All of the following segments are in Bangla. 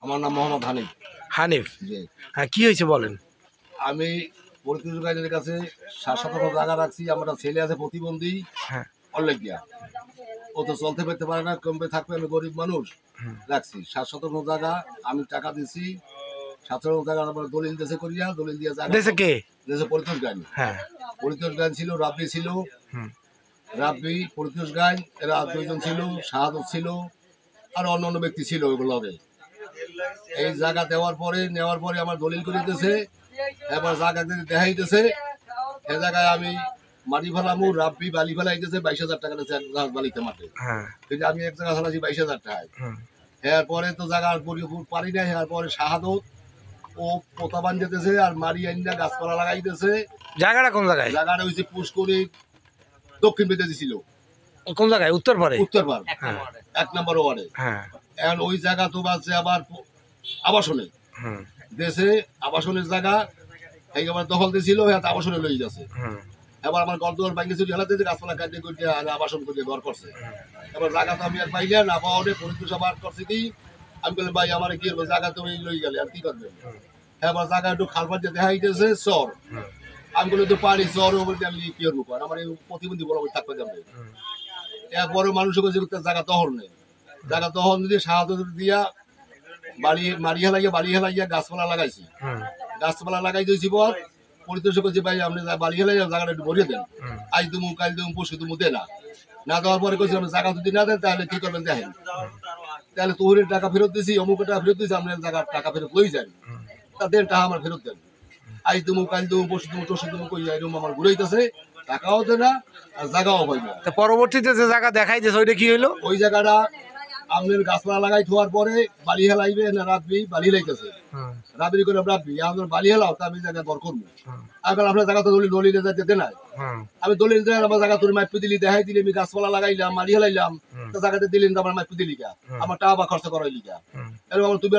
আমার নাম মোহাম্মদ হানিফ। হানিফ, জি। হ্যাঁ কি হয়েছে বলেন। আমি পরিতোষ গাইদের কাছে 7-7 জায়গা রাখছি। আমার একটা ছেলে আছে প্রতিবন্ধী, হ্যাঁ, অল্লেগিয়া। ও তো চলতে ফিরতে পারে না, কমবে থাকবে, আমি গরিব মানুষ। রাখছি 7-7 জায়গা, আমি টাকা দিছি। 7-7 জায়গা আমার দলিল দেশে করিয়া, দলিল দিয়ে জায়গা দেশে কে? দেশে পরিতোষ গান। হ্যাঁ, পরিতোষ গান ছিল, রাব্বি ছিল, হুম, রাব্বি, পরিতোষ গান, এরা 2 জন ছিল, শাহাদত ছিল, আর অন্য ব্যক্তি ছিল ওগুলোকে। এই জায়গা দেওয়ার পরে নেওয়ার পরে আমার দলিল করে দিতেছে, এবার জায়গা দেখাইতেছে। সে জায়গায় আমি মাটি ফেলামু, রাব্বি বালি ফেলাইতেছে 22,000 টাকা দিয়েছে এক গাছ বালিতে মাঠে। হ্যাঁ, কিন্তু আমি এক জায়গা ফেলাছি 22,000 টাকায়। হুম, এরপরে তো জায়গা পারি না। এরপরে শাহাদত ও পোতা বান্ধিতেছে আর মারি আইনা গাছপালা লাগাইতেছে। জায়গাটা কোন জায়গায়? জায়গাটা হচ্ছে পুষ্করি দক্ষিণ পেতে দিছিল, কোন জায়গায়? উত্তর পারে? উত্তর পার, হ্যাঁ, 1 নম্বর ওয়ার্ডে। হ্যাঁ, এখন ওই জায়গা তো বাজছে আবার আবাসনে, হুম, দেশে আবাসনের জায়গা একেবারে দখল দিয়েছিল, আবাসনে লই যাচ্ছে। হুম, এবার আমার ঘর দুয়ার ভাঙে চুরি হেলাতে গাছপালা কাটিয়ে করতে আবাসন করে ঘর করছে। এবার জায়গা তো আমি আর পাইলে না পাওয়া পরিতোষ আবার করছে কি, আমি বললাম ভাই আমার কি হবে, জায়গা তুমি লই গেলে আর কি করবে। এবার জায়গা একটু খালপার দিয়ে দেখাইতেছে চর। আমি বলে তো পারি চর বলতে আমি কি করবো, আমার এই প্রতিবন্ধী বড় থাকতে যাবে। এরপরে মানুষ জায়গা দখল নেই, জায়গা দখল দিয়ে সাহায্য দিয়া বাড়ি হেলাইয়া গাছপালা লাগাইছি। গাছপালা লাগাই দিয়েছি পর পরিতোষ করছি ভাই আপনি বাড়ি হেলাই জায়গাটা একটু ভরিয়ে দেন, আজ দুমু কাল দুমু পরশু দুমু দে না। না দেওয়ার পরে কইছি আপনি জায়গা যদি না দেন তাহলে কি করবেন দেখেন, তাহলে তোহরের টাকা ফেরত দিছি, অমুকের টাকা ফেরত দিছি, আপনার জায়গার টাকা ফেরত লই যান, তা দেন টাকা আমার ফেরত দেন। আজ দুমু কাল দুমু পরশু দুমু টরশু দুমু কই এরকম আমার ঘুরাইতেছে, টাকাও দেয় না আর জায়গাও হয় না। তা পরবর্তীতে যে জায়গা দেখাই দিয়েছে ওইটা কি হইলো? ওই জায়গাটা আপনার গাছপালা লাগাই থোয়ার পরে বালি হেলাইবে না রাখবি, বালি হেলাইতেছে রাবড়ি করে রাখবি, আমাদের বালি হেলাও তা আমি জায়গা দর করবো। এখন আপনার জায়গা তো দলিল যেতে নাই, আমি দলিল দেয় আমার জায়গা তোর মাইপি দিলি দেখাই দিলি, আমি গাছপালা লাগাইলাম মারি হেলাইলাম, তো জায়গাতে দিলেন আমার মাইপি দিলি গা, আমার টাকা বা খরচ করাই লিখা, এরকম আমার তুমি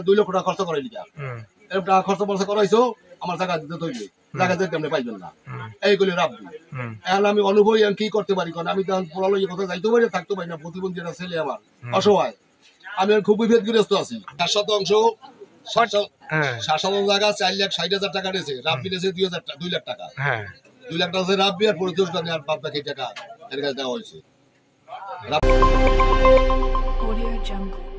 2 লক্ষ টাকা খরচ করাই লিখা, এরকম টাকা খরচ করাইছো আমার জায়গা দিতে তৈরি, জায়গা যেতে আপনি পাইবেন না, এইগুলি রাখবি। এখন আমি অনুভবই আমি কি করতে পারি, কারণ আমি তখন পড়ালয় কোথাও যাইতে পারি থাকতে পারি না, প্রতিবন্ধী একটা ছেলে আমার অসহায়, আমি খুব বিভেদগ্রস্ত আছি। 7 জায়গা 4,60,000 টাকা দিয়েছে, রাব্বি দিয়েছে 2 লাখ টাকা, 2 লাখ টাকা রাব্বি আর পরিতোষ গানে আর বাদ বাকি টাকা এর কাছে দেওয়া হয়েছে। Audio Jungle.